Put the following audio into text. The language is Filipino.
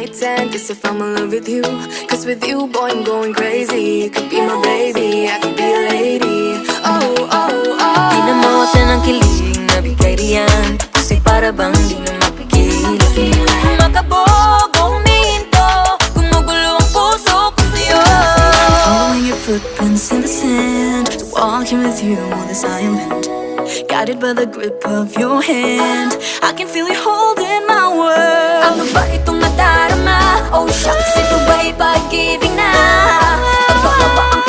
might tend, guess if I'm in love with you. Cause with you, boy, I'm going crazy. You could be my baby, I could be a lady. Oh, oh, oh. Di na mawatan ng kilig na bigay riyan, kasi para bang di na mapigilan. Makabog o humihinto, gumugulo ang puso ko sa'yo. Following your footprints in the sand, walking with you on this island, guided by the grip of your hand. I can feel you holding my world. Ano ba itong nadarama? Oh shucks, ito ba'y pag-ibig na? Ano ba ang